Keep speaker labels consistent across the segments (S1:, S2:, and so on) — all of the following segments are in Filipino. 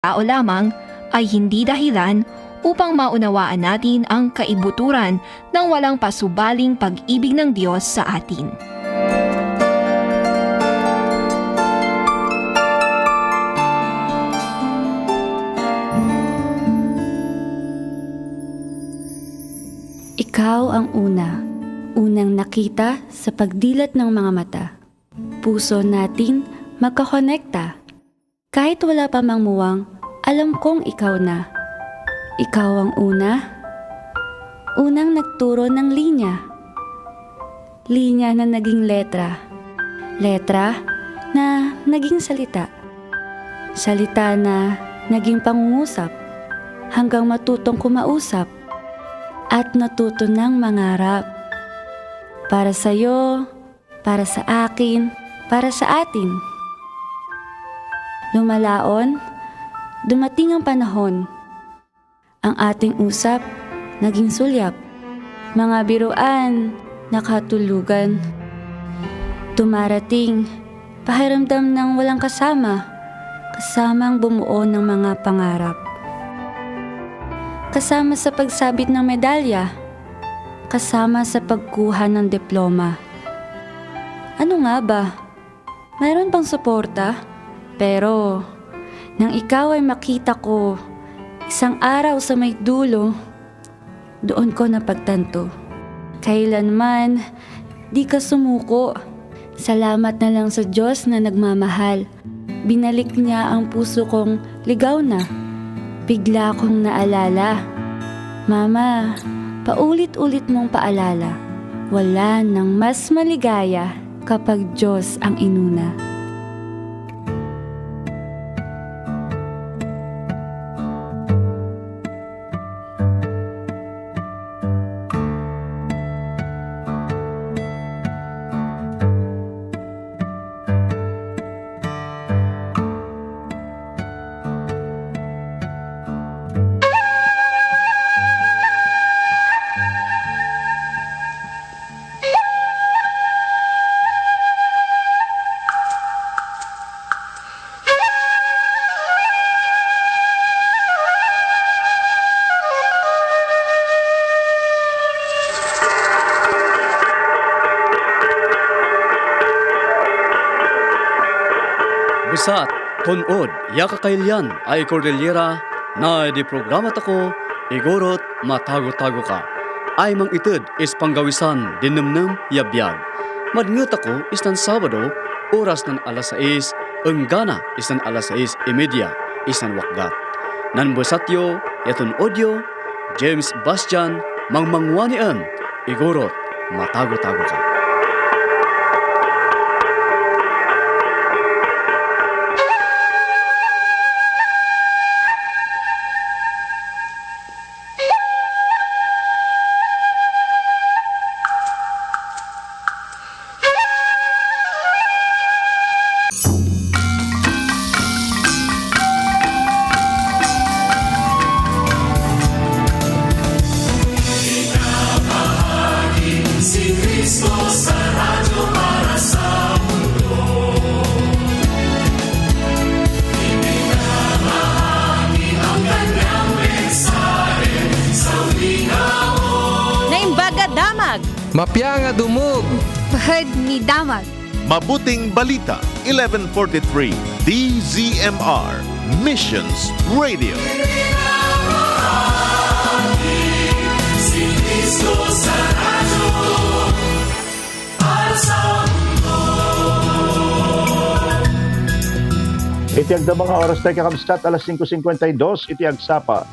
S1: tao lamang ay hindi dahilan upang maunawaan natin ang kaibuturan ng walang pasubaling pag-ibig ng Diyos sa atin.
S2: Ikaw ang unang nakita sa pagdilat ng mga mata. Puso natin magkakonekta. Kahit wala pa mang muwang, alam kong ikaw na. Ikaw ang unang nagturo ng linya. Linya na naging letra. Letra na naging salita. Salita na naging pangungusap hanggang matutong kumausap at natuto ng mangarap. Para sa'yo, para sa akin, para sa atin. Lumalaon, dumating ang panahon. Ang ating usap, naging sulyap. Mga biruan, nakatulugan. Dumarating, pahiramdam ng walang kasama, kasamang bumuo ng mga pangarap. Kasama sa pagsabit ng medalya, kasama sa pagkuha ng diploma. Ano nga ba? Mayroon bang suporta? Pero, nang ikaw ay makita ko, isang araw sa may dulo, doon ko napagtanto. Kailanman, di ka sumuko. Salamat na lang sa Diyos na nagmamahal. Binalik niya ang puso kong ligaw na. Bigla kong naalala. Mama, paulit-ulit mong paalala. Wala nang mas maligaya kapag Diyos ang inuna.
S3: Bisat, tunod, yakakailyan ay Cordillera na di programa tako, igorot matago-tago ka. Ay mang itid is panggawisan dinamnam yabyag. Madngat ako is ng Sabado, oras ng alas 6, enggana is ng alas 6:30, isan wakgat. Nan busatyo, yatun audio, James Bastian, mangmangwanian, igorot matago-tago ka.
S4: Mapya nga dumog.
S5: Bahad ni Damag.
S6: Mabuting Balita, 1143, DZMR, Missions Radio. Si Cristo sa radyo, para sa mundo.
S7: Itiag na mga oras tayo kakamstat, alas 5:52, itiag sapa.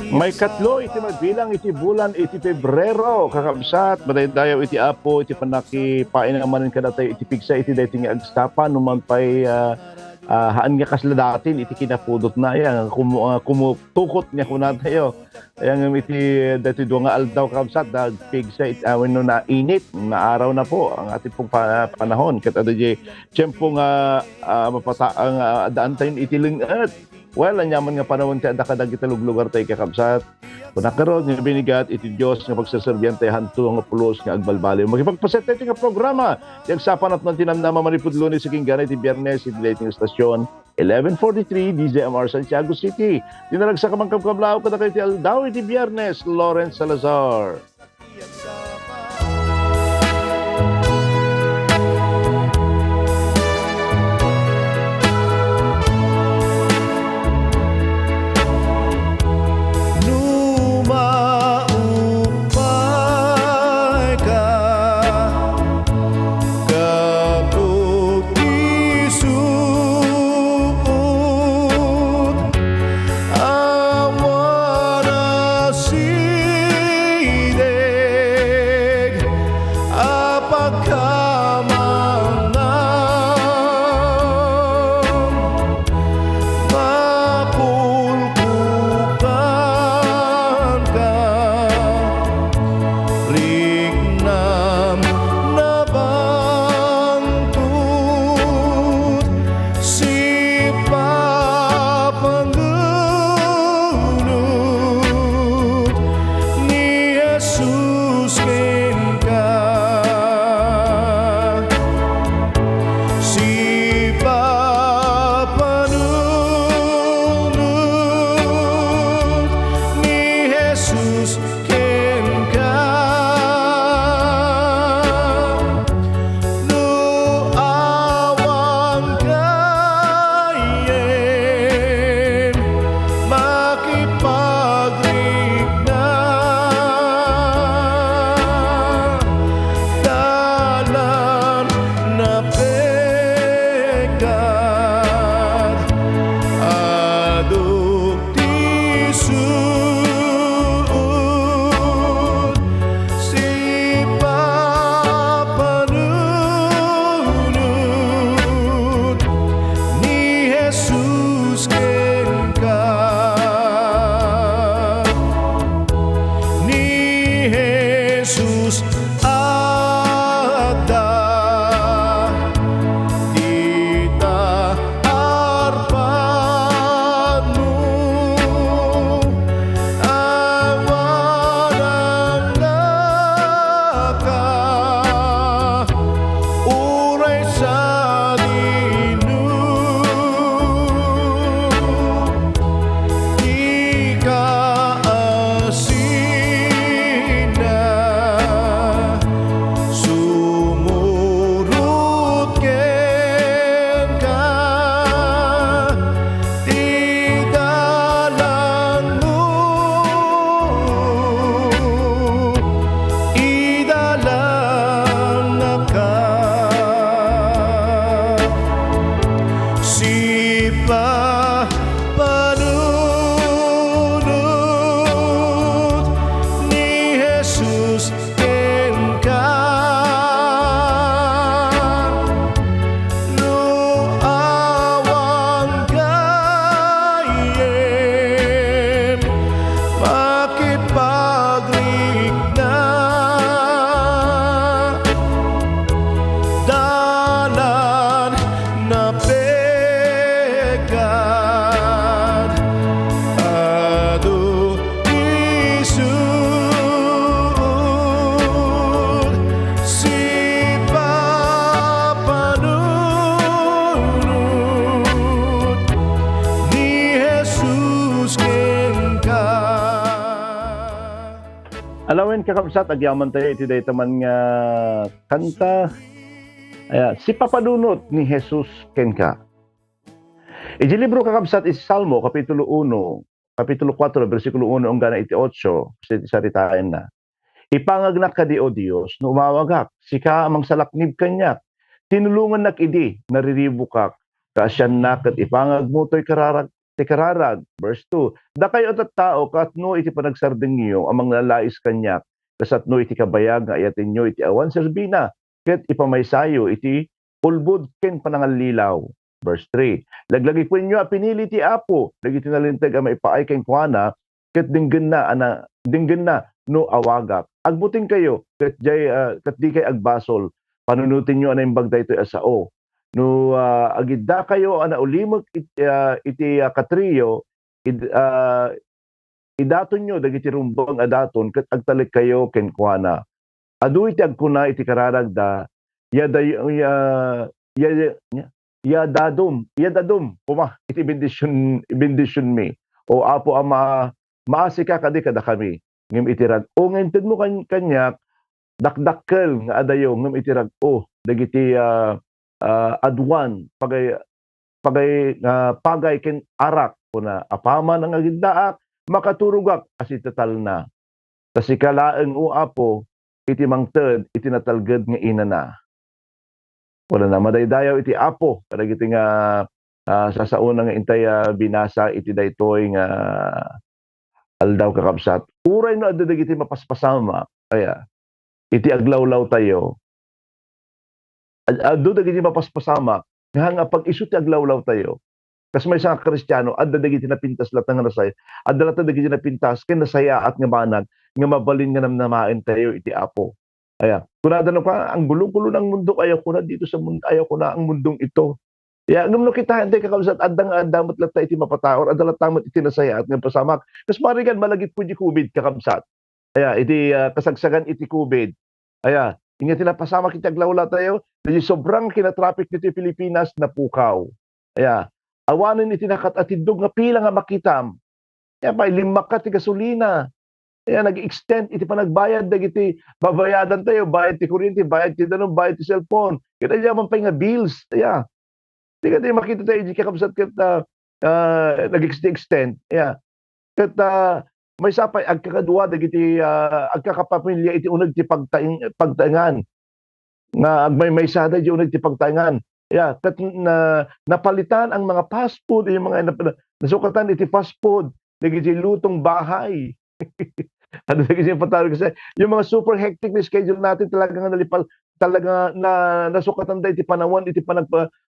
S7: May katlo iti magbilang iti bulan iti Pebrero kakabsat madaydayaw iti apo iti panaki painamanen kada tayo iti pigsa iti dating agstapa numan pay haan nga kasladatin iti kinapudot na yan kumutukot niya kunat tayo yang iti dati do nga aldaw kakabsat dag pigsa iti no na init na araw na po ang ating pong panahon ket adjay tiyempo nga mapasa ang daan tayo iti lingat Well, anyaman nga panahon ti adda kadag iti lugar tayo kakabsat. Kung nakaroon nga binigat iti Diyos nga pagsaserbyante hanto nga pulos nga agbalbali. Magipagpaset tayo nga programa. Yung sapan at ng tinamnama manipod Lunes sa Kingana iti Biyernes iti dating stasyon 1143 DZMR Santiago City. Dinalag sa kamangkabkablao kada kayo iti Aldaw iti Biyernes Lawrence Salazar.
S6: Lumaupay ka kapag isuot awan na sideg apagkamanam mapulkukan ka rignam na bangtut si papangunut ni Jesus ken ka si papanunod ni Jesus ken ka no awan kayen makipagligna dalan na pegat aduk tisud si papanunod ni Jesus ken ka ni Jesus ada kita arpanu awan naka uray sa dinu ika asina sumurut ken ka di dalanmu idalan na ka si papanunod ni Jesus ken ka no awan kayen makipagligna dalan na pegat adu isud si papanunod ni Jesus ken ka.
S7: Alawin kakabsat agyaman tayo iti day taman nga kanta. Si papadunot ni Jesus ken ka. Iti libro kakabsat is Salmo kapitulo 1, kapitulo 4 bersikulo 1 hanggang iti 8 saritain na. Ipangagnak ka di o Dios no umawagak sika amang salaknib kanyak tinulungan nak idi nariribo kak kasyan nakat ipangag mo to'y kararag ti kararag. Verse 2, dakay otat tao katno iti panagsardeng niyo amang lalais kanyak kasatno iti kabayag nga ayatin nyo iti awan serbina ket ipamaysayo iti ulbud ken panangallilaw. Verse 3, laglagi po inyo pinili ti Apo lagi tinalintag ang maipaay keng kuana ket dinggen na no awagak agbuting kayo ket di kay agbasol panunutin nyo anay bagday ito asao no agidda kayo ana ulimog iti katriyo idaton nyo dagiti rumbang adaton ket agtalik kayo kenkwana. Adu iti agkuna iti kararagda yadadum puma iti bendisyon mi o apo ama maasika kadi kada kami ngem itirag o ngem mo kanyak dakdakkel nga adayo ngem itirag o dagiti adwan pagay ken arak kuna apaman ang agiddaak makaturugak asitatal na kasikalaeng o apo iti mangted iti natalged nga ina na. Wala na madaydayaw iti apo kadagiti nga sasauna nga intay binasa iti daytoy nga aldaw kakabsat. Uray no adda dagiti mapaspasama kaya iti aglawlaw tayo. Addo dagiti mapaspasama nga pag isu ti aglawlaw tayo. Kas may isang Kristiyano adda dagiti napintas lat nga nasay. Adda lat dagiti napintas ken nasaya at nga banag nga mabalin nga namnamaen tayo iti apo. Aya, kunada no ka ang gulo-gulo ng mundo ayaw ko na dito sa mundo ayaw ko na ang mundong ito. Ya ngem no kita hantay kakabsat adda nga adamot lat iti mapataor adda lat tamot iti nasaya at nga pasamak. Kas marigan malagit pud di COVID kakabsat. Aya iti kasagsagan iti COVID. Aya, inya tinapasamak iti aglawla tayo. Di sobrang kinatraffic dito Pilipinas na pukaw. Aya, awanen iti nakatitidog nga pila nga makitam. Aya pa lima ka ti gasolina. Kaya nag-extend iti panagbayad dagiti babayadan tayo bayad ti kuryente bayad ti danom bayad ti cellphone kita yaman pa nga bills ya di ka tayo makita tayo di kakabsat ket nag-extend ya ket may sapay agkakadua dagiti agkakapamilya iti uneg ti pagtaingan nga agmay sada di uneg ti pagtaingan ya ket napalitan ang mga fast food yung mga nasukatan iti fast food dagiti lutong bahay. Ano kasi yung patawag kasi yung mga super hectic na schedule natin talaga nga nalipal talaga na nasukatan tayo iti panawan iti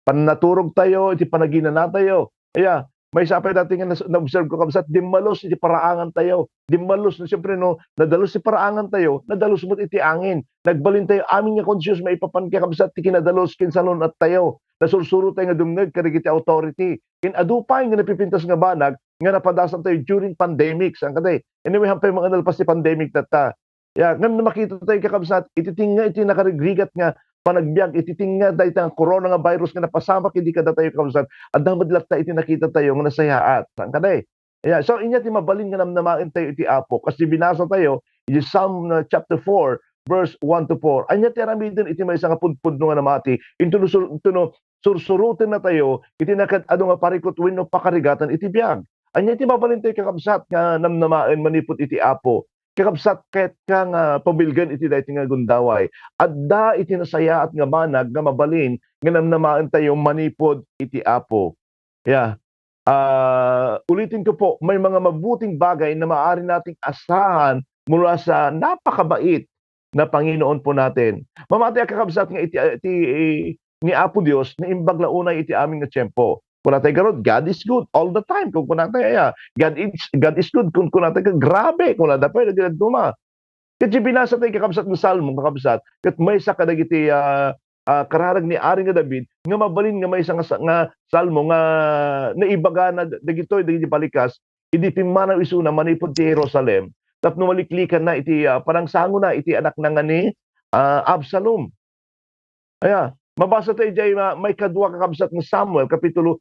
S7: panaturog tayo iti panagina na tayo. Kaya may sapay dati nga na-observe ko kabsat dimmalos iti paraangan tayo. Dimmalos na siyempre no nadalos iti paraangan tayo nadalos mo iti angin. Nagbalin tayo amin nga conscious maipapan ka kabsat ti kinadalos kinsalon at tayo. Nasursuro tayo nga dumneg kadagiti authority. Kin adupay nga napipintas nga banag nga napadasan tayo during pandemic sang kaday. Anyway, hampay mga nalpas ti pandemic data. Ya, ngam na makita tayo kakabsat, ititinga iti nakarigrigat nga panagbiag, ititinga dahil ang corona nga virus nga napasamak hindi kada tayo kakabsat. At damadlat ta iti nakita tayo nga nasayaat. Sang kaday. Ya, so inya ti mabalin nga namnamain tayo iti apo. Kasi binasa tayo, iti Psalm chapter 4, verse 1 to 4. Anya ti aramidin iti may isang pudpud nga namati. Intuno sursurutin na tayo, iti nakad ano nga parikot wenno pakarigatan iti biag. Anya iti mabalin tayo kakabsat nga namnamaen manipot iti apo. Kakabsat ket ka nga pabilgan iti dayti nga gundaway. Adda iti nasaya at nga banag nga mabalin nga namnamaen tayo manipod iti apo. Yeah. Ulitin ko po, may mga mabuting bagay na maaari nating asahan mula sa napakabait na Panginoon po natin. Mamatay kakabsat nga iti ni Apo Dios na imbag launay iti aming nga tiyempo. Kung natin garod, God is good all the time. Kung natin God is good. Kung natin grabe. Kung natin pa, nagduma. Kasi binasa tayo kakabsat ng Salmo, kakabsat, kat may sa kadagiti kararag ni Ari nga David, nga mabalin nga may isang nga Salmo, nga naibaga na dagitoy, dagiti balikas, hindi pimanaw isuna, manipod ti Jerusalem, tapno maliklikan na iti, parang sango na, iti anak na nga ni Absalom. Aya, mabasa tayo dyan, may kadwa kakabsat ng Samuel, Kapitulo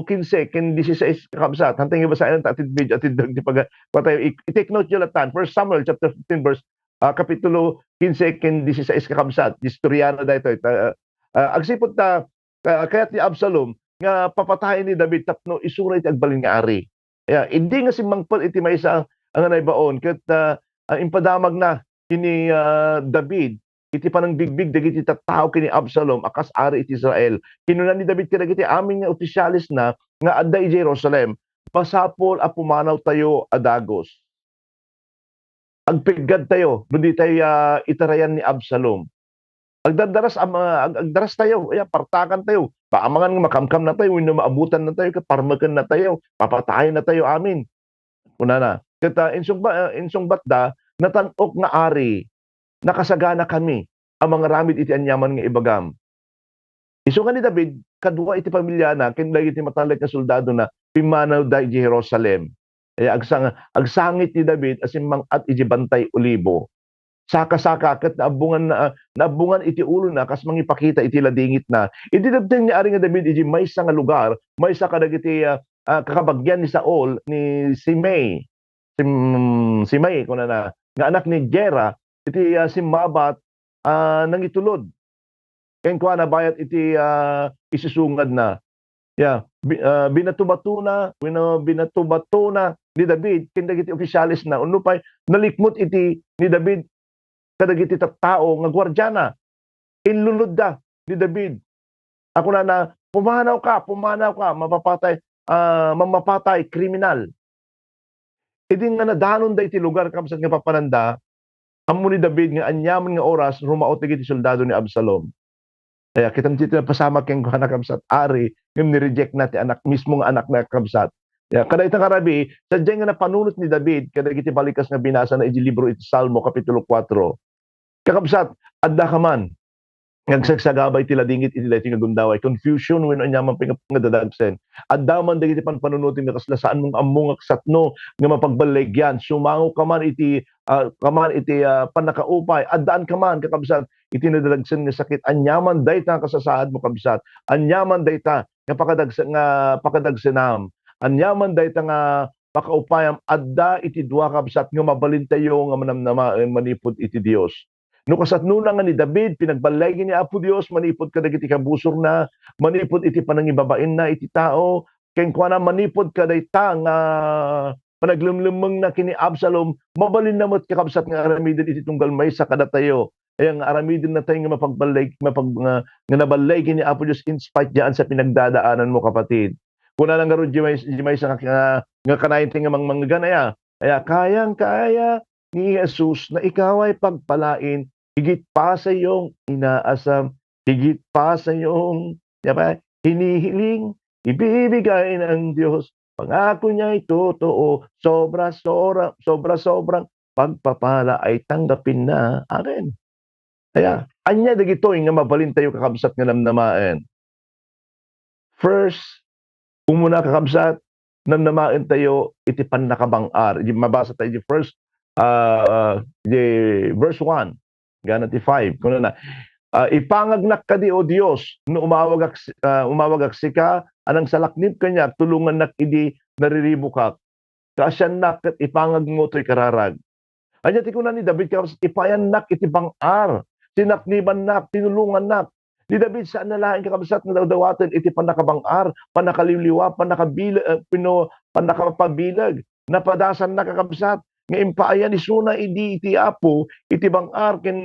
S7: 15, kin 16 kakabsat. Hantay nga basahin ang atid video, atid di pag tayo. I-take note nyo latan. 1 Samuel chapter 15 verse, Kapitulo 15, kin 16 kakabsat. Historiana da ito. Agsipot ta, kaya ti Absalom, nga papatayin ni David, tapno isuray ti agbalin nga ari. Hindi nga si mangpal iti may isa ang naibaon. Kat impadamag na kini David, iti panang bigbig dagiti tattao kini Absalom akas ari iti Israel. Kinunan ni David kadagiti aming nga opisyalis na nga adda iti Jerusalem. Pasapol a pumanaw tayo adagos. Agpigad tayo, hindi tayo itarayan ni Absalom. Agdaras tayo, partakan tayo. Paamangan nga makamkam na tayo, wino maabutan na tayo, parmakan na tayo, papatayin na tayo amin. Una na. Kata insong batda natanok nga ari nakasagana kami. ang mga ramid iti anyaman nga ibagam. Isu nga ni David, kadwa iti pamilya na, kinlay iti matalik nga soldado na, pimanaw da iti Jerusalem. Kaya agsangit ni David, asim mangat iti bantay olibo. Saka-saka, kat naabungan iti ulo na, kas mangipakita iti ladingit na. Iti dabteng ni Ari nga David, iti may nga lugar, may sa kadag iti kakabagyan ni Saul, ni Simei. Simei, kuna na, nga anak ni Gera, iti simmabat, nangitulod. Ken kuha na bayat iti isusungad na. Binatubato na ni David ken dagiti opisyalis na unupay nalikmot iti ni David kadagiti tattao nga gwardyana. Inlunod da ni David. Ako na pumanaw ka, mamapatay kriminal. Idi nga nadanon da iti lugar kamsat nga papananda, ammo ni David nga anyaman nga oras rumaot iti soldado ni Absalom. Kaya kitang dito na pasama keng anak kamsat ari, yung ni-reject na ti anak, mismong anak na kamsat. Kaya kada itang karabi, sadya nga napanunot ni David, kada iti balikas nga binasa na iti libro iti Salmo, Kapitulo 4. Kakabsat, adda ka man, ngagsagsagabay tila dingit iti dati nga gundaway, confusion when anyaman nga dadagsen. Adda man dagiti panpanunutin nga kaslasaan mong among aksatno nga mapagbaligyan, sumango ka man iti panakaupay, addaan ka man kakabsat, iti nadalagsen nga sakit, anyaman dayta kasasaad mo kabsat, anyaman dayta nga pakadagsenam, anyaman dayta nga pakaupayam, adda iti dua kabsat nga mabalintayo nga manamnama manipod iti Dios. No kasatno na nga ni David, pinagbalay ni Apo Dios, manipod ka dagiti kabusor na, manipod iti panangibabain na iti tao, ken kuana manipod ka dayta nga panaglumlumeng na kini Absalom, mabalin namot kakabsat nga aramiden iti tunggal may sa kadatayo. Ay ang aramiden na tayo nga mapagbalay, nga nabalay kini Apo Dios in spite diyan sa pinagdadaanan mo kapatid. Kuna lang garo di may sa nga kanayin nga mangganaya. Kaya kayang-kaya ni Jesus na ikaw ay pagpalain, higit pa sa iyong inaasam, higit pa sa iyong hinihiling, ibibigay ng Diyos. Pangako niya ay totoo, sobra-sobrang pagpapala ay tanggapin na akin. Kaya, anya dagito nga mabalin tayo kakabsat nga namnamaen. First, umuna kakabsat, namnamaen tayo, iti panakabangar. Mabasa tayo di first, verse 1, ganun ti 5. Kuno na, ipangagnak ka di o Diyos, no umawag aksika, anang salaknip kanya, tulungan nak idi nariribo ka. Kasyan nak at ipangag mo to'y kararag. Anya ti kunan ni David, ipayan nak iti bangar, sinakniban nak, tinulungan nak. Ni David saan nalain kakabsat nga dawdawaten iti panakabangar, panakaliliwa, panakapabilag, napadasan na kakabsat, nga impaayan isuna idi iti Apo, iti bangar, ken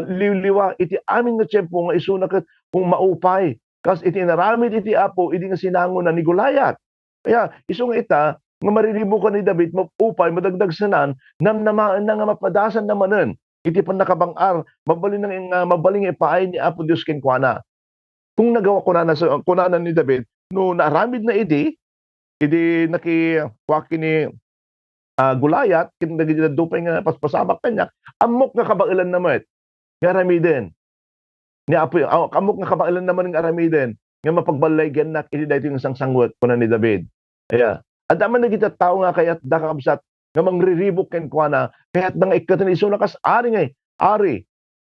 S7: liwliwa, iti amin nga tiyempo nga isuna ket kung maupay. Kas iti naramid iti Apo, idi nga sinango na ni Goliath. Kaya isu nga ita, nga mariribo ka ni David, maupay, madagdag sanan, namnamaan na nga mapadasan namanen, iti panakabangar, mabaling ipaay ni Apo Dios ken kuana. Kung nagawa kunanan ni David, no naramid na idi nakiwaki ni Goliath, kin nagidadupay nga paspasamak kanya, amok nga kabailan naman, nga aramiden. Ni Apo, amok nga kabailan naman nga aramiden, nga mapagbalaygan na, iti dahito yung sangsangwat kunan ni David. Kaya, at naman nagita tao nga kaya't dakabsat, nga mangriribok ken kuana, kaya't nga ikatan iso na kas ari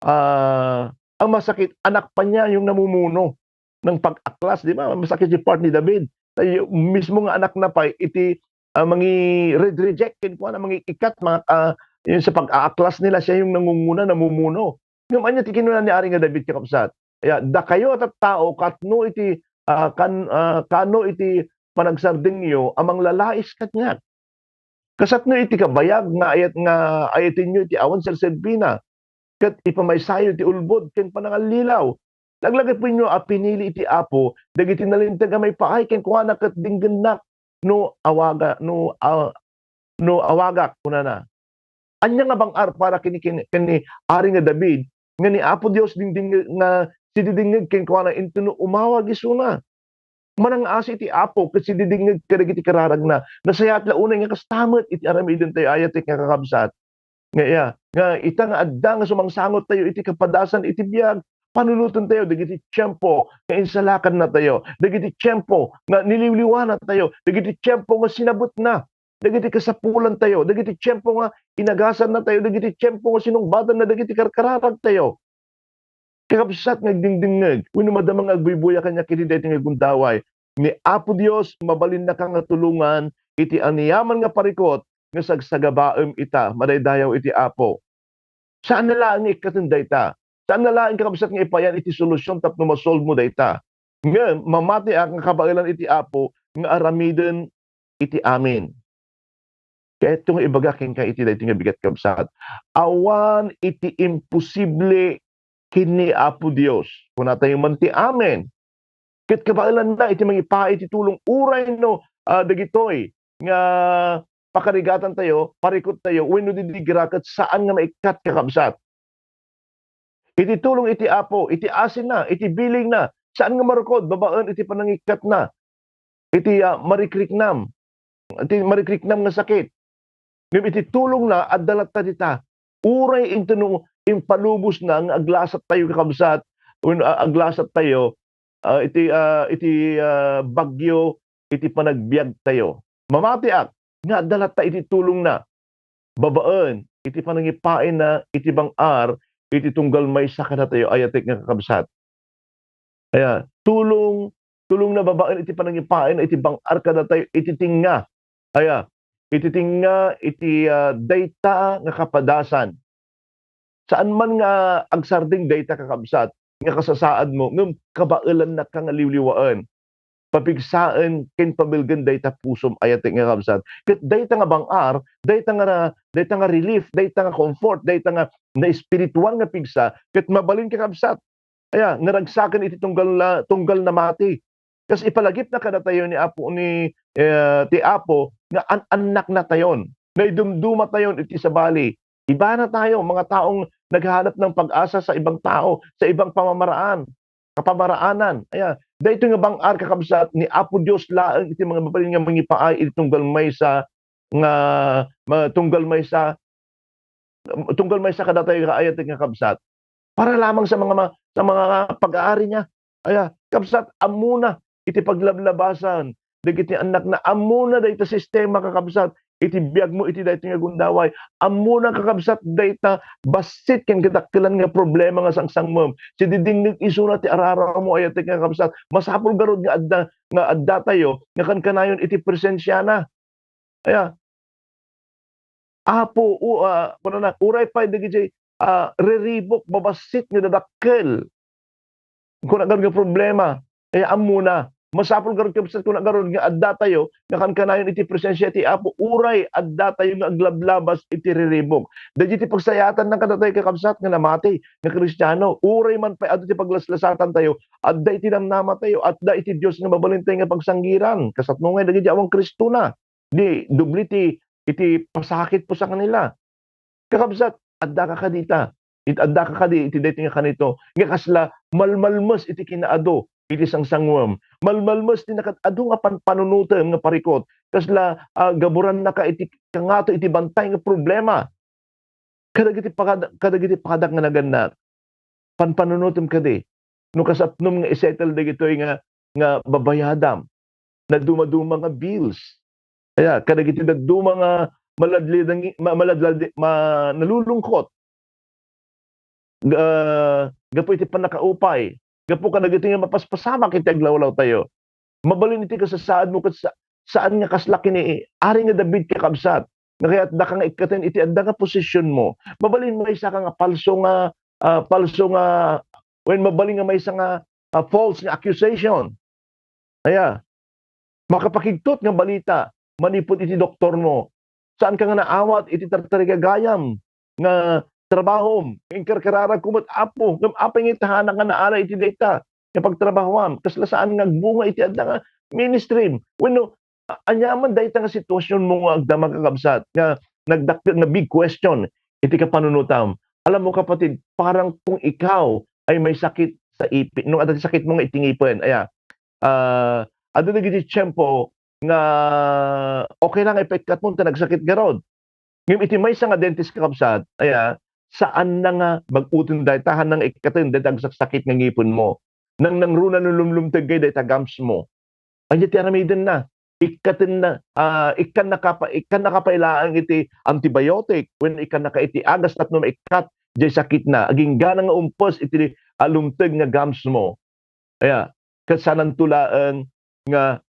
S7: ang masakit, anak pa niya yung namumuno ng pag-aklas, di ba? Masakit yung part ni David. Tayo, mismo nga anak na pa, iti mangi reject ken kuana, mangi ikat, yung sa pag-aaklas nila, siya yung nangunguna, namumuno. Yung anya, tikinunan ni Ari nga David kakapsat. Kaya, da kayo at tao, kano iti panagsarding niyo, amang lalais kat nga. Kasat no iti kabayag nga ayatin nyo iti awan sa serbina. Kat ipamaysayo iti ulbod ken panangalilaw. Laglagat po nyo pinili iti Apo, dagiti nalintag may paay ken kuana ket dinggennak no awagak kunana. Anya nga bangar para kini ari nga David nga ni Apo Dios dingding nga sididingeg ken kuana intuno umawag isuna. Manang asi iti Apo ket sididingeg kadagiti kararag na nasayat la unay nga kastamet iti aramiden tayo ayat nga kakabsat. Nga nga ita nga adda nga sumangsangot tayo iti kapadasan iti biag panunutan tayo dagiti tiyempo nga insalakan na tayo dagiti tiyempo nga niliwliwan na tayo dagiti tiyempo nga sinabot na dagiti kasapulan tayo dagiti tiyempo nga inagasan na tayo dagiti tiyempo nga sinungbadan na dagiti karkararag tayo kakabsat nga dingdingeg wenno madamang agbuybuya kanya kiti daytoy nga gundaway ni Apo Dios mabalin na ka nga tulungan iti aniyaman nga parikot nga sagsagabaem ita madaydayaw iti Apo. Saan na lang ikaten dayta? Saan na lang kakabsat nga ipayan iti solusyon tapno masolve mo dayta? Nga mamati ang kabailan iti Apo nga aramiden iti amin. Kaya ito nga ibagakin ka iti daytoy nga bigat kabsat. Awan iti imposible kini Apo Dios. Kung tayo man ti amin. Ket kabailan na iti mangipa iti tulong uray no dagitoy nga pakarigatan tayo, parikot tayo, wenno didigirakat saan nga maikat kakabsat. Iti tulong iti Apo, iti asin na, iti biling na, saan nga marukod, babaan iti panangikat na, iti marikriknam nga sakit. Ngem iti tulong na, addalat ta dita, uray ito nung impalubos na, nga aglasat tayo kakabsat, when aglasat tayo, iti bagyo, iti panagbiag tayo. Mamatiak, nga dalat ta iti tulong na babaan iti panangipain na iti bangar iti tunggal maysa kada tayo ayatek nga kakabsat kaya tulong na babaan iti panangipain na iti bangar kada tayo iti tinga iti tinga iti dayta nga kapadasan saan man nga agsarding dayta kakabsat nga kasasaad mo ngem kabailan na ka nga liwliwaan papigsaan ken pabilgen dayta pusom ayatek nga kabsat ket dayta nga bangar dayta nga relief dayta nga comfort dayta nga na espiritual nga pigsa ket mabalin ka kabsat aya nga ragsaken iti tunggal na mati kas ipalagip na kada tayo ni Apo ti Apo nga anak na tayon na idumduma tayon iti sabali iba na tayo mga taong naghahanap ng pag-asa sa ibang tao sa ibang kapamaraanan aya dayto nga bangar kakabsat ni Apo Dios laeng iti mga mabalin nga mangipaay iti tunggal maysa kada tayo kaayat nga kabsat para lamang sa mga pag-aari niya aya kabsat amuna iti paglablabasan dagiti anak na amuna dayta sistema kakabsat iti biag mo iti dayto nga gundaway amuna kakabsat dayta basit ken kadakkelan nga problema nga sangsang mo si didingnig isuna ti arara mo ayatek nga kakabsat masapul garod nga adda tayo nga kankanayon iti presensya na aya Apo uray pa dagiti reribok babasit nga dadakkel kung agad nga problema aya amuna masapul garod kabsat kung agad nga adda tayo nga kankanayon iti presensya ti Apo uray adda tayo nga aglablabas iti reribok dagiti pagsayatan ng kadatay kakabsat nga namati nga Kristiyano uray man pa adto ti paglaslasatan tayo adda iti namnama tayo adda iti Dios nga mabalin tayo nga pagsanggiran kasatno nga dagiti awang Kristo na di dubli iti pasakit po sa kanila kakabsat adda ka kadita adda ka kadi iti daytoy nga kanito nga kasla malmalmes iti kinaado iti sangsangwam malmalmes ti nakadado nga panunutem nga parikot kasla gaburan na ka iti kangato iti bantay nga problema kadagiti pakadak nga naganak panunutem kadi no kasapnom nga isettle dagitoy nga babayadam na dumaduma nga bills kaya kadagiti dagduma nga nalulungkot gapo iti panakaupay gapo kadagiti nga mapaspasama iti aglawlaw tayo mabalin iti kasasaad mo ket saan nga kaslaki ni ari nga David kakabsat nga kayat da ka nga ikaten iti adda nga posisyon mo mabalin mo isa ka nga palso nga when mabalin nga may isa nga false nga accusation aya makapakigtot nga balita manipod iti doktor mo saan ka nga naawat iti tartarigagayam nga trabahom ingkarkararag kumot Apo ngem apay nga tahana nga naara iti dayta nga pagtrabahom kasla saan nga bunga iti adda nga ministry wenno anyaman dayta nga sitwasyon mo nga agdama kakabsat nga nagdakkel nga big question iti kapanunutam alam mo kapatid parang kung ikaw ay may sakit sa ipin no adda sakit mo nga itingipen aya adda dagiti tiyempo nga okay lang epektat mo nagsakit garod Ngem iti maysa nga dentist kakabsat, saan na nga mag-uton dahil tahan ng ikatin dahil ang sakit ng ngipon mo. Nang nangruna ng lumlumtag kayo dahil tagams mo. Anya ti aramiden na. Ikatin na, ikan nakapailaan iti antibiotic when ikan naka iti agas at no maikat jay sakit na. Aging gana nga umpos iti alumtag nga gums mo. Kasanan tulaan nga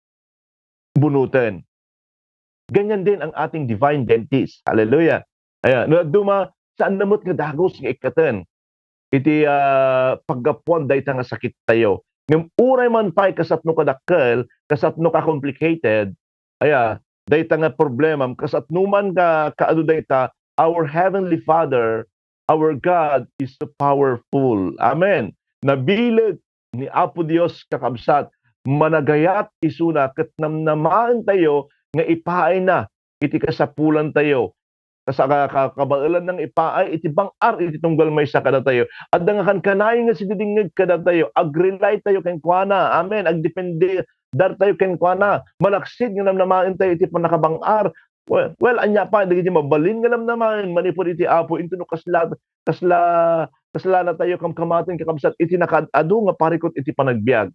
S7: bunutan. Ganyan din ang ating divine dentist. Hallelujah. Duma saan namot nga dagos nga ikatan. Iti paggapuan dahi nga sakit tayo. Ngem uray man pay kasatno kadakkel, kasatno ka complicated, dahi nga problema, kasatno man ka kaado dahi our heavenly Father, our God is so powerful. Amen. Nabilag ni Apo Dios kakabsat, managayat isuna ket namnamaan tayo nga ipaay na iti kasapulan tayo. Kabailan ng ipaay iti bangar iti tunggal may sa kada tayo. At nga kanay nga sididingig kada tayo. Agrelay tayo ken kuana. Amen. Agdepende dar tayo ken kuana. Malaksid nga namnamain tayo iti panakabangar. Well, anya pa dagiti mabalin nga namnamain manipod iti Apo into no kasla na tayo kamkamaten kakabsat iti nakadado nga parikot iti panagbiag.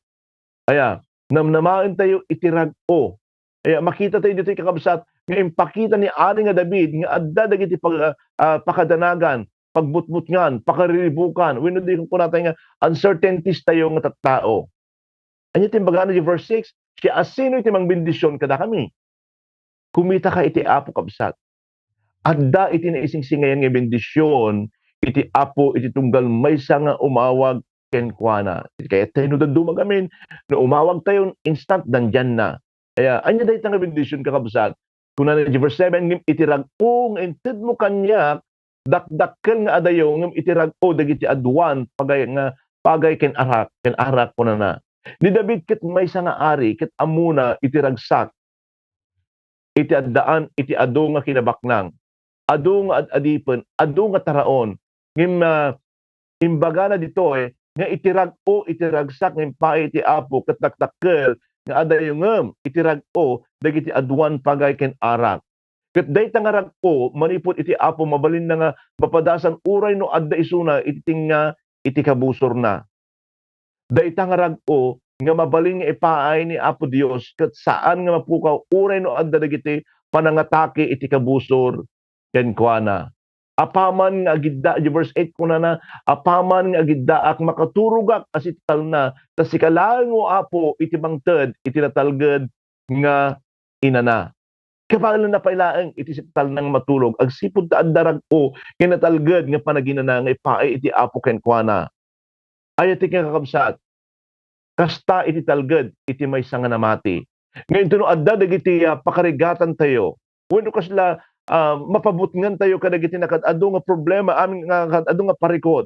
S7: Namnamain tayo iti rag-o. Makita tayo dito kakabsat nga impakita ni Ari nga David nga adda dagiti pakadanagan, pagbutbutngan, pakarilibukan, wenno di ko natay nga uncertainties tayo nga tattao. Anya timbaga di verse 6, siya asino iti mangbendisyon kada kami. Kumita ka iti Apo kabsat. Adda iti naisingsingayan nga bendisyon iti Apo iti tunggal maysa nga umawag ken kuana. Kaya tayo dumag amin na umawag tayo instant nandyan na. Anya dahi nga bendisyon kakabsat. Kung na verse 7, ngim itirag-o nga inted mo kanya, dakdakkel nga adayo, ngim itirag-o dagiti adwan, pagay ken arak ko na. Ni David ket may nga ari, ket amuna itiragsak, iti addaan, iti ado nga kinabaknang, ado nga adipen, ado nga taraon, ngim imbaga na dito nga itirag-o, itiragsak, ngim pa iti Apo, ket dakdakkel, nga adayo ngem itirag-o dagiti adwan pagay ken arak. Ket dayta nga rag-o manipod iti Apo mabalin na nga mapadasan uray no adda isuna iti kabusor na. Dayta nga rag-o nga mabalin nga ipaay ni Apo Dios ket saan nga mapukaw uray no adda dagiti panangatake iti kabusor ken kuana. Apaman nga agidda di verse 8 kuna na apaman nga agidda ak makaturugak asital na ta sikalaeng mo Apo iti bangted iti natalged nga inana. Kapag na pailaeng iti sital nang matulog agsipud ta addarag o kinatalged nga panaginana nga ipaay iti Apo ken kuana. Ayat iti kakabsat. Kasta iti talged iti maysa nga namati. Ngayon tuno adda dagiti pakarigatan tayo. Wenno kasla mapabutngan tayo kadagiti nakadado nga problema amin nga kadado nga parikot.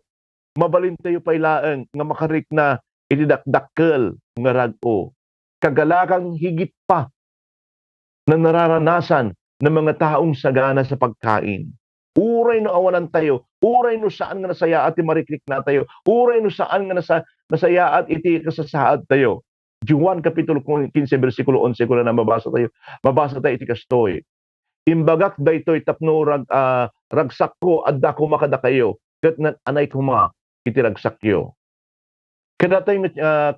S7: Mabalin tayo pailaeng nga makarik na iti dakdakkel nga rag-o. Kagalakang higit pa na nararanasan ng mga taong sagana sa pagkain. Uray no awanan tayo, uray no saan nga nasayaat iti marikrik na tayo, uray no saan nga nasayaat iti kasasaad tayo. Juan Kapitulo 15 versikulo 11 ko na mabasa tayo. Mabasa tayo iti kastoy. Imbagak daytoy tapno ragsak ko adda ko makada kayo ket anay ko iti ragsakyo. Kadatay nga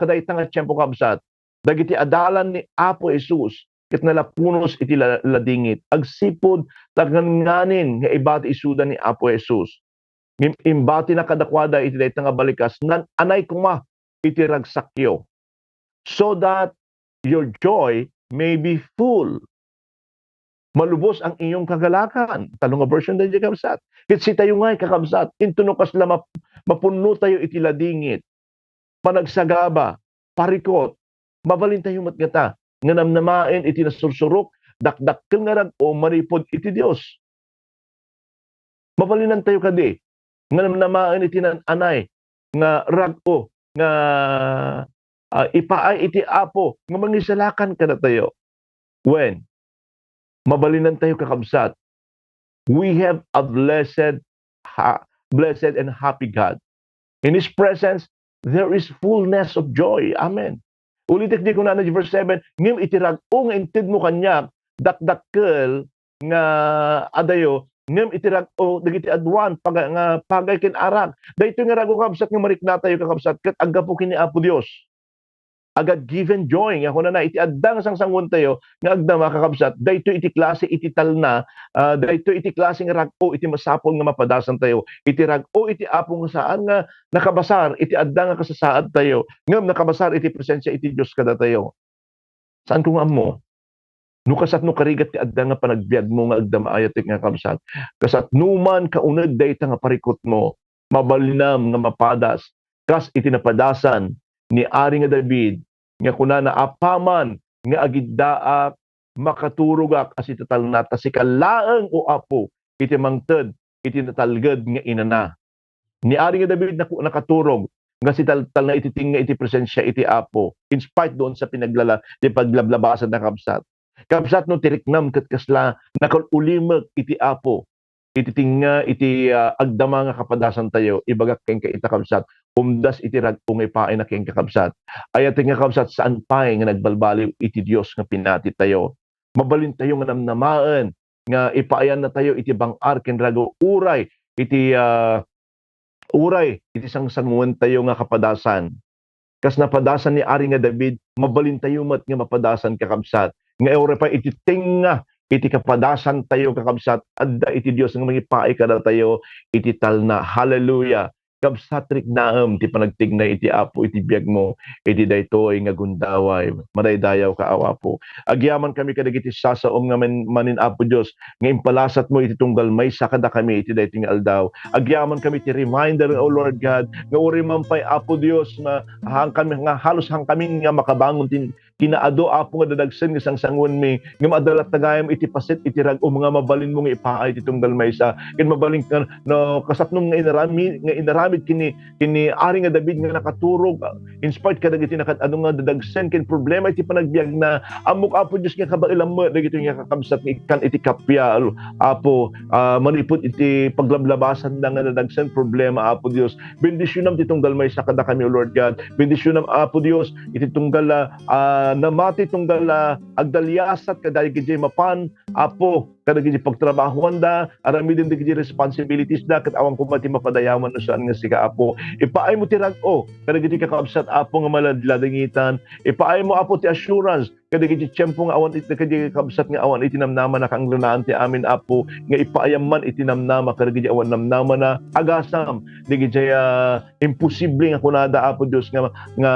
S7: tiyempo kabsat dagiti adalan ni Apo Jesus ket nalapunos iti ladingit agsipod tagnganin nga ibati isuda ni Apo Jesus. Imbati na kadakwada iti dayta nga balikas nan anay ko iti ragsakyo so that your joy may be full. Malubos ang iyong kagalakan. Talong nga version na dyan kabsat. Kitsi tayo nga'y kakabsat. Intunukas la mapuno tayo iti ladingit. Panagsagaba. Parikot. Mabalin tayo matgata. Nga namnamain iti nasursurok. Dakdakkel nga rag-o maripod iti Dios. Mabalinan tayo kadi. Nga namnamain iti nananay. Nga rag-o. Nga ipaay iti Apo. Nga mangisalakan ka na tayo. When? Mabalinan tayo kakabsat. We have a blessed and happy God. In His presence, there is fullness of joy. Amen. Ulitin di ko na verse 7, ngim itirag-o nga inted mo kanya, dakdakkel nga adayo, ngem itirag o dagiti adwan pagay ken arak daytoy nga rago kabsat nga marikna tayo kakabsat ket agga po kini Apo Dios agad given joy nga kuna na iti addang sang sangon tayo nga agda makakabsat daytoy iti klase iti talna daytoy iti klase nga rag-o iti masapol nga mapadasan tayo iti rag-o iti Apo nga saan nga nakabasar iti adda nga kasasaad tayo ngem nakabasar iti presensya iti Dios kada tayo saan kung ammo no kasat no karigat ti adda nga panagbiag mo nga agda maayat nga kabsat kasat numan kauneg dayta nga parikot mo mabalinam nga mapadas kas iti napadasan ni Ari nga David nga kuna na apaman nga agiddaak makaturugak as iti talnata si kalaeng o Apo iti mangted iti natalged nga inana ni Ari nga David nakaturog nga si tal na iti tinga iti presensya iti Apo in spite doon sa di paglablabasan na kabsat kabsat no tiriknam ket kasla nakaulimek iti Apo iti tinga iti agdama nga kapadasan tayo ibagak ken ita kabsat umdas iti ragpong ipaay na ken kakabsat ayat nga kabsat saan pay nga nagbalbaliw iti Dios nga pinati tayo mabalin tayo nga namnamaan nga ipaayan na tayo iti bang-ar ken rago uray iti sangsanguan tayo nga kapadasan kas napadasan ni Ari nga David mabalin tayo met nga mapadasan kakabsat nga ore pa iti tinga iti kapadasan tayo kakabsat adda iti Dios nga mangipaay kada tayo iti talna hallelujah kabsatrik naem ti panagtignay iti Apo iti biag mo iti daytoy nga gundaway madaydayaw ka awa po agyaman kami kadagiti sasaom nga manin Apo Dios nga impalasat mo iti tunggal maysa kada kami iti daytoy nga aldaw agyaman kami ti reminder O Lord God nga uri mampay Apo Dios nga halos hang kami nga makabangon kinaado Apo nga dadagsen nga sangsangon mi nga madalat tagayam iti paset iti rag-o mga mabalin mo nga ipaay iti tunggal maysa ken mabalin ka no kasapnom nga inaramid kini Ari nga David nga nakaturog in spite kadagiti nakadano nga dadagsen ken problema iti panagbiag na amok Apo Dios nga kabailam mo dagiti nga kakabsat nga ikan iti kapya Apo manipod iti paglablabasan nga dadagsen problema Apo Dios bendisyonam ti tunggal maysa kada kami O Lord God bendisyonam Apo Dios iti tunggal namati tunggal agdalyasat kadagiti giti mapan Apo kadagiti pagtrabahuan da aramidin digiti responsibilities da ket awang kumati mapadayaman no saan nga sika Apo ipaay mo ti rag-o kadagiti kakabsat Apo nga maladladangitan ipaay mo Apo ti assurance kadagiti tiyempo nga awan iti kadagiti kakabsat nga awan iti namnama na kaanglanaan ti amin Apo nga ipaayam man iti namnama kadagiti awan namnama na agasam digiti imposible nga kunada Apo Dios nga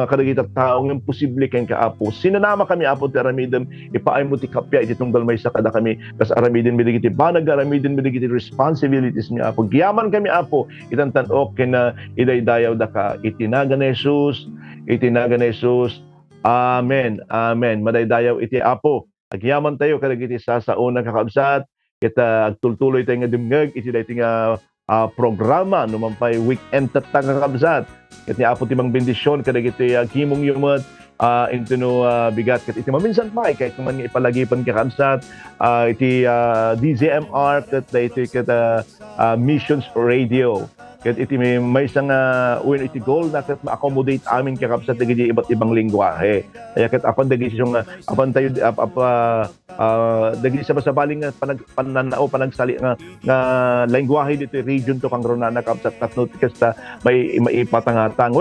S7: kadagiti tao nga imposible ken ka Apo sinanama kami Apo ti aramidem ipaay mo ti kapya iti tunggal maysa kada kami kas aramidin mi digiti banag aramidin mi digiti responsibilities ni Apo giyaman kami Apo itantan ken idaydayaw da ka itinaga ni Jesus amen amen madaydayaw iti Apo agyaman tayo kadagiti sa unang kakabsat kita agtultuloy tayo nga dimngeg iti daytoy nga programa no mampay weekend tatang kakabsat ket ni Apo timang bendisyon kadagiti himong yumet into no bigat ket iti maminsan pa kahit man nga ipalagipan kakabsat iti DZMR ket daytoy ket Missions Radio ket iti may isang when iti goal na ket ma-accommodate amin kakabsat dagiti iba't ibang lengguwahe kaya ket apan dagiti apan tayo dagiti sa basabaling nga pananao panagsali nga lengguwahe dito region to kang rona kakabsat tatno kesta may maipatangatang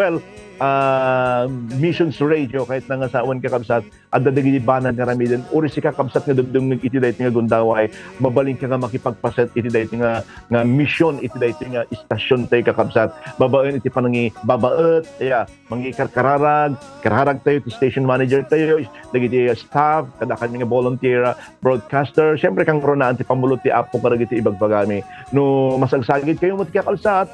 S7: Missions Radio kahit nga saawan kakabsat adda dagiti banad nga ramiden uri si kakabsat nga dumdum iti daytoy nga gundaway mabalin ka nga makipagpaset iti daytoy nga mission iti daytoy nga istasyon tayo kakabsat babaen iti panangi babaet mangi kararag tayo ti station manager tayo dagiti staff kada kami nga volunteer broadcaster syempre kang ronaan ti pamulot ti Apo kadagiti ibagbagami no masagsagid kayo mo ti kakabsat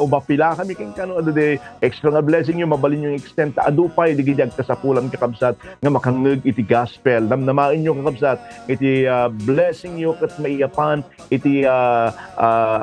S7: ubapila kami ken kano adde extra nga blessing mabalin yung extent adupay digiti agkasapulan kakabsat nga makangeg iti gospel namnamain nyo kakabsat iti blessing nyo ket maiyapan iti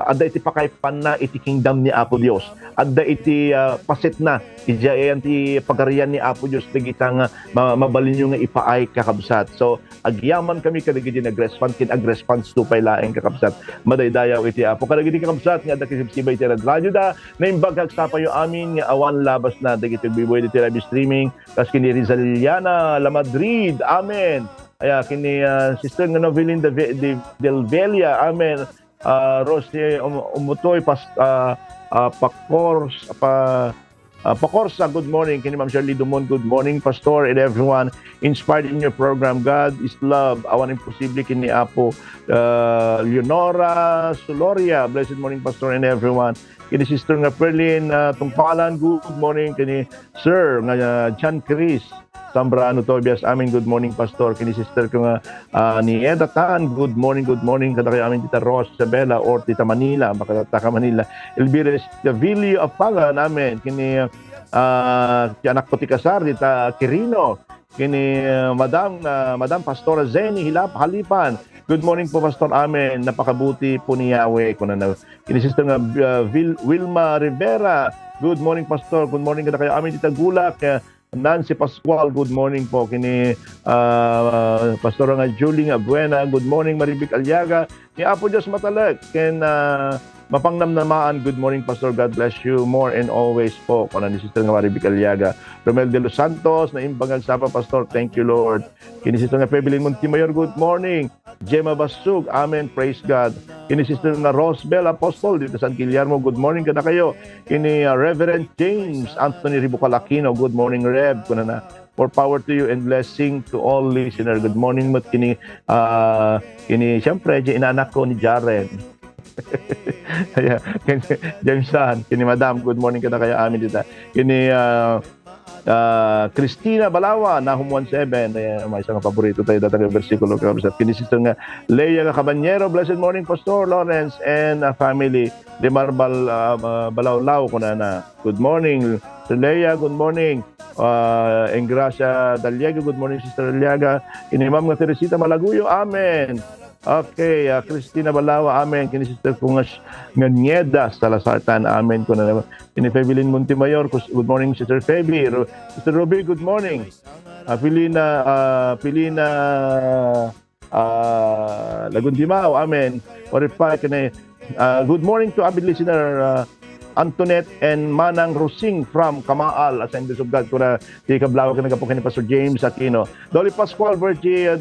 S7: adda iti pakaypan na iti kingdom ni Apo Dios adda iti paset na iti pagarian ni Apo Dios digiti nga mabalin nyo nga ipaay kakabsat so agyaman kami kadagiti nagresponse kin agresponse tupay laeng kakabsat madaydayaw iti Apo kadagiti kakabsat nga adda kisibsibay iti radyo da naimbag hagsapa yo amin nga awan labas na dagiti biboy diti live streaming kas kini Rizaliana La Madrid amen kini Sister nga Novelin del Velia amen Rosie Umutoy, Pacorsa, good morning. Kini Ma'am Shirley Dumon, good morning, Pastor, and everyone inspired in your program. God is love. Awan imposible kini Apo Leonora Soloria. Blessed morning, Pastor, and everyone. Kini Sister nga Perlin Tungpalan, good morning. Kini Sir nga John Chris Sambrano Tobias, amin good morning, Pastor. Kini Sister ko nga ni Eda Tan, good morning. Kada kayo amin Tita Rose Isabela or Tita Manila, Makataka Manila. Elvira Vilio of Paga namin. Kini anak ko Tikasar, Tita Quirino. Kini Madam Pastora Zeni Halipan. Good morning po, Pastor, amen. Napakabuti po ni Yahweh. Kini Sister nga Wilma Rivera. Good morning, Pastor. Good morning kada kayo amin Tita Gulak. Nancy Pascual, good morning po. Kini Pastor nga Julie nga Buena, good morning. Maribik Aliaga, ni Apo Diyos Matalag. Ken Mapangnamnamaan, good morning, Pastor. God bless you more and always po. Kuna ni Sister nga Maribik Aliaga. Romel de los Santos, na imbangal sapa, Pastor. Thank you, Lord. Kini Sister nga Pebelin Montimayor, good morning. Gemma Basug, amen, praise God. Kini Sister nga Rosbel Apostol, dito San Guillermo, good morning kada kayo. Kini Reverend James Anthony Ribucalakino, good morning, Rev. Kuna na, more power to you and blessing to all listeners. Good morning, mat kini siyempre, inaanak ko ni Jaren. Jameson, kini Madam, good morning kada kayo amin dito. Kini Christina Balawa, Nahum 1:7, may isang paborito tayo datang versikulo kabisat. Kini Sister nga Leia Cabanyero, blessed morning, Pastor Lawrence and family. De Marbal Balawlaw ko na. Good morning, Sister Leia, good morning. Engracia Daliaga, good morning, Sister Daliaga. Kini Ma'am nga Teresita Malaguyo, amen. Okay, Christina Balawa, amen. Kini Sister ko nga Nieda Salasartan, amen. Kini Febilin Montimayor, good morning, Sister Feby. Sister Ruby, good morning. Pilina Lagundimao, amen. Orify, good morning to avid listener Antoinette and Manang Rosing from Kamaal, Assemblies of God. Kuna di kablaw ka nagapukin ni Pastor James Aquino. Dolly Pascual, Virgie,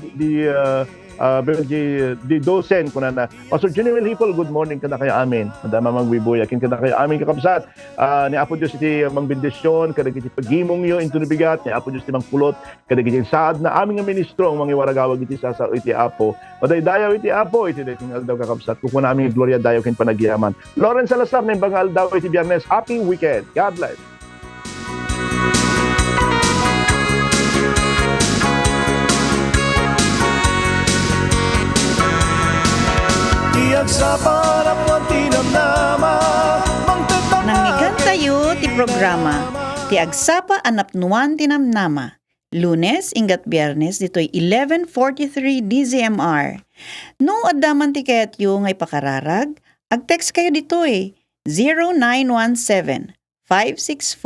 S7: di Dosen kuna na. Pastor General Hipol, good morning kada kayo amin. Madama magbibuya kin kada kayo amin kakabsat. Ni Apo Dios iti mangbendisyon kada kiti pagimong yo into bigat ni Apo Dios ti mangpulot kada kiti saad na aming nga ministro ang mga waragawag iti sa iti Apo. Madaydayaw iti Apo iti dating aldaw kakabsat. Kukuha namin gloria dayo kin panagyaman. Lawrence Salazar ng bangal daw iti Biyernes. Happy weekend. God bless.
S6: Sa parap mo tinamnama
S4: Nangyigan tayo ti programa ti Agsapa Anapnuan Tinamnama. Lunes ingat Biyernes ditoy 11:43 DZMR. No addaman ti kayat yu ngay pakararag, ag-text kayo ditoy 0917 564